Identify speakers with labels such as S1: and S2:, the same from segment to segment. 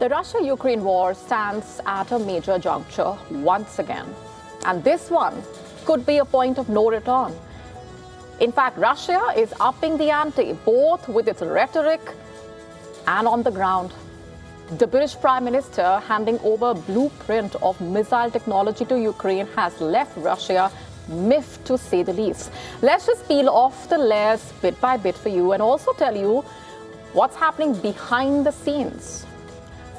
S1: The Russia-Ukraine war stands at a major juncture once again. And this one could be a point of no return. In fact, Russia is upping the ante, both with its rhetoric and on the ground. The British Prime Minister handing over a blueprint of missile technology to Ukraine has left Russia miffed, to say the least. Let's just peel off the layers bit by bit for you and also tell you what's happening behind the scenes.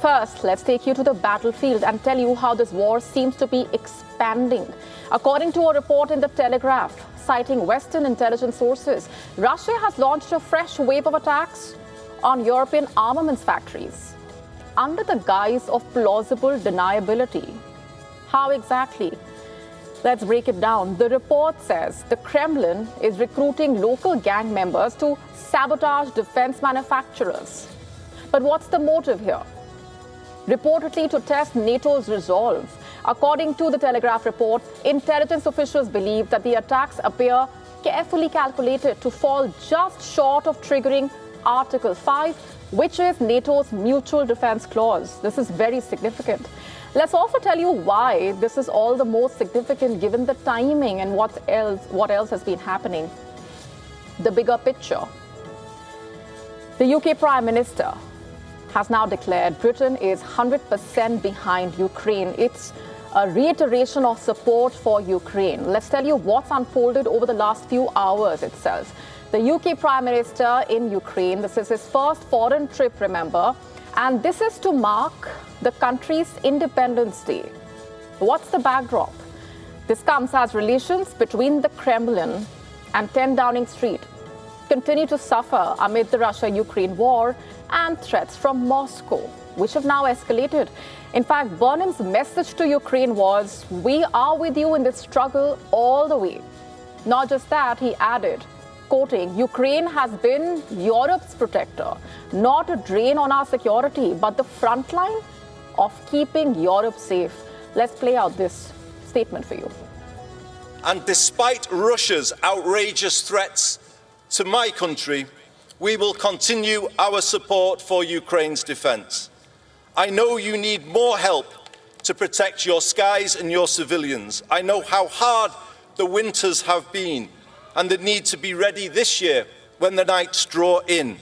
S1: First, let's take you to the battlefield and tell you how this war seems to be expanding. According to a report in The Telegraph, citing Western intelligence sources, Russia has launched a fresh wave of attacks on European armaments factories under the guise of plausible deniability. How exactly? Let's break it down. The report says the Kremlin is recruiting local gang members to sabotage defense manufacturers. But what's the motive here? Reportedly to test NATO's resolve. According to the Telegraph report, intelligence officials believe that the attacks appear carefully calculated to fall just short of triggering Article 5, which is NATO's mutual defense clause. This is very significant. Let's also tell you why this is all the more significant given the timing and what else has been happening. The bigger picture. The UK Prime Minister has now declared Britain is 100% behind Ukraine. It's a reiteration of support for Ukraine. Let's tell you what's unfolded over the last few hours itself. The UK Prime Minister in Ukraine, this is his first foreign trip, remember, and this is to mark the country's Independence Day. What's the backdrop? This comes as relations between the Kremlin and 10 Downing Street continue to suffer amid the Russia-Ukraine war and threats from Moscow, which have now escalated. In fact, Burnham's message to Ukraine was, "We are with you in this struggle all the way." Not just that, he added, quoting, "Ukraine has been Europe's protector, not a drain on our security, but the front line of keeping Europe safe." Let's play out this statement for you.
S2: And despite Russia's outrageous threats to my country, we will continue our support for Ukraine's defence. I know you need more help to protect your skies and your civilians. I know how hard the winters have been and the need to be ready this year when the nights draw in.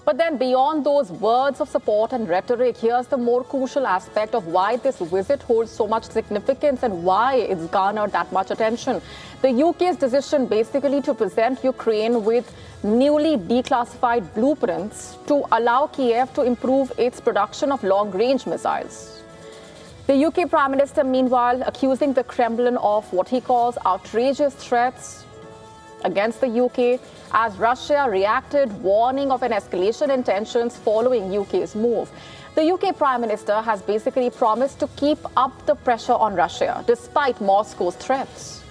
S1: But then beyond those words of support and rhetoric, here's the more crucial aspect of why this visit holds so much significance and why it's garnered that much attention. The UK's decision basically to present Ukraine with newly declassified blueprints to allow Kyiv to improve its production of long-range missiles. The UK Prime Minister, meanwhile, accusing the Kremlin of what he calls outrageous threats against the UK as Russia reacted, warning of an escalation in tensions following UK's move. The UK Prime Minister has basically promised to keep up the pressure on Russia despite Moscow's threats.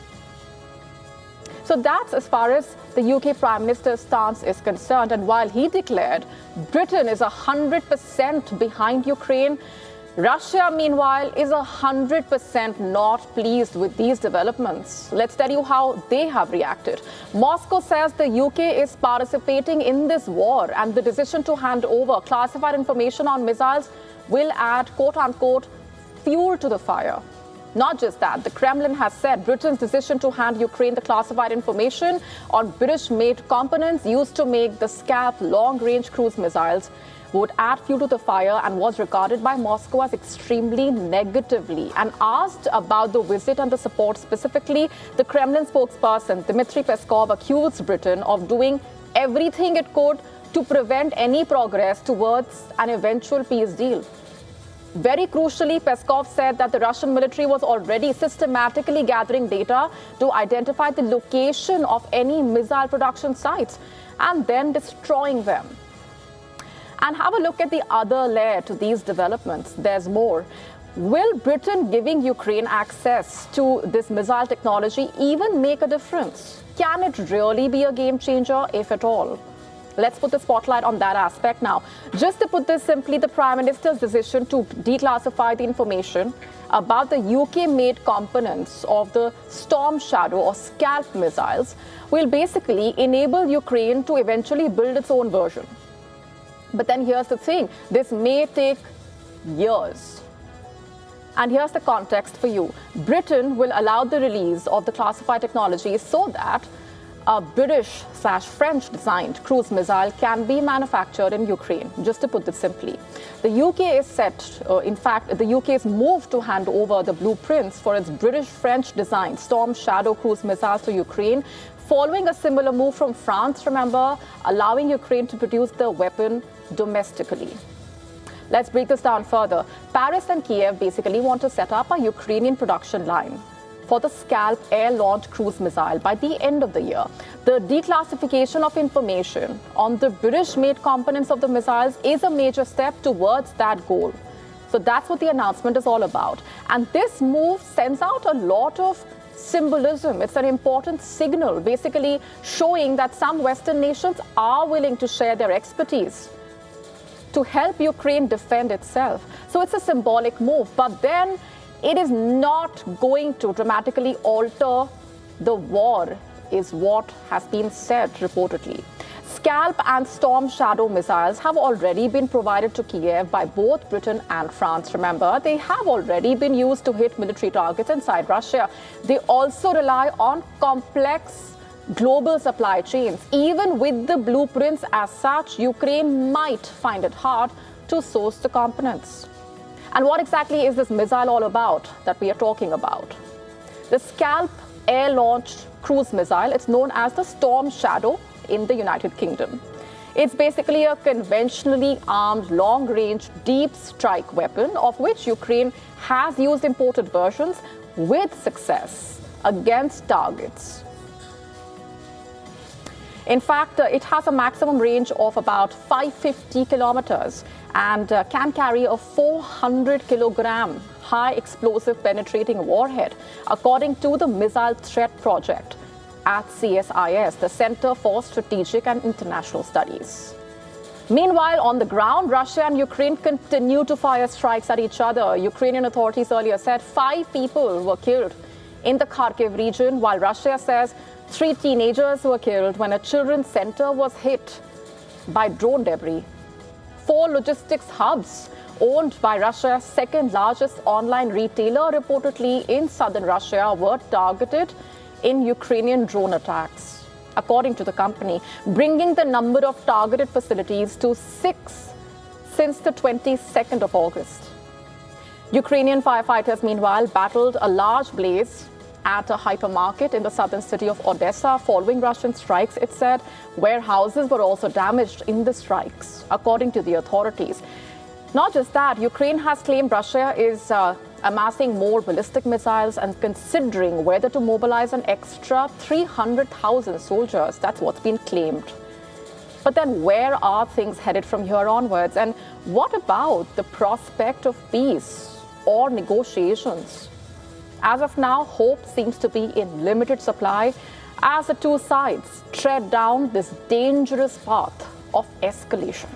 S1: So that's as far as the UK Prime Minister's stance is concerned. And while he declared Britain is 100% behind Ukraine, Russia, meanwhile, is 100% not pleased with these developments. Let's tell you how they have reacted. Moscow says the UK is participating in this war and the decision to hand over classified information on missiles will add, quote-unquote, fuel to the fire. Not just that, the Kremlin has said Britain's decision to hand Ukraine the classified information on British-made components used to make the Scalp long-range cruise missiles would add fuel to the fire and was regarded by Moscow as extremely negatively. And asked about the visit and the support specifically, the Kremlin spokesperson Dmitry Peskov accused Britain of doing everything it could to prevent any progress towards an eventual peace deal. Very crucially, Peskov said that the Russian military was already systematically gathering data to identify the location of any missile production sites and then destroying them. And have a look at the other layer to these developments. There's more. Will Britain giving Ukraine access to this missile technology even make a difference? Can it really be a game changer, if at all? Let's put the spotlight on that aspect now. Just to put this simply, the Prime Minister's decision to declassify the information about the UK-made components of the Storm Shadow or Scalp missiles will basically enable Ukraine to eventually build its own version. But then here's the thing, this may take years. And here's the context for you. Britain will allow the release of the classified technology so that a British/French designed cruise missile can be manufactured in Ukraine, just to put this simply. The UK is the UK's moved to hand over the blueprints for its British-French designed Storm Shadow cruise missiles to Ukraine, following a similar move from France, remember, allowing Ukraine to produce the weapon domestically. Let's break this down further. Paris and Kyiv basically want to set up a Ukrainian production line for the Scalp air-launched cruise missile by the end of the year. The declassification of information on the British-made components of the missiles is a major step towards that goal. So that's what the announcement is all about. And this move sends out a lot of symbolism. It's an important signal, basically showing that some Western nations are willing to share their expertise to help Ukraine defend itself. So it's a symbolic move, but then it is not going to dramatically alter the war, is what has been said reportedly. Scalp and Storm Shadow missiles have already been provided to Kyiv by both Britain and France. Remember, they have already been used to hit military targets inside Russia. They also rely on complex global supply chains. Even with the blueprints as such, Ukraine might find it hard to source the components. And what exactly is this missile all about that we are talking about? The Scalp air-launched cruise missile, it's known as the Storm Shadow in the United Kingdom. It's basically a conventionally armed, long-range, deep strike weapon, of which Ukraine has used imported versions with success against targets. In fact, it has a maximum range of about 550 kilometers and can carry a 400-kilogram high explosive penetrating warhead, according to the Missile Threat Project at CSIS, the Center for Strategic and International Studies. Meanwhile, on the ground, Russia and Ukraine continue to fire strikes at each other. Ukrainian authorities earlier said 5 people were killed in the Kharkiv region, while Russia says 3 teenagers were killed when a children's center was hit by drone debris. 4 logistics hubs owned by Russia's second largest online retailer reportedly in southern Russia were targeted in Ukrainian drone attacks, according to the company, bringing the number of targeted facilities to 6 since the 22nd of August. Ukrainian firefighters, meanwhile, battled a large blaze at a hypermarket in the southern city of Odessa following Russian strikes, it said. Warehouses were also damaged in the strikes, according to the authorities. Not just that, Ukraine has claimed Russia is amassing more ballistic missiles and considering whether to mobilize an extra 300,000 soldiers. That's what's been claimed. But then where are things headed from here onwards? And what about the prospect of peace or negotiations? As of now, hope seems to be in limited supply as the two sides tread down this dangerous path of escalation.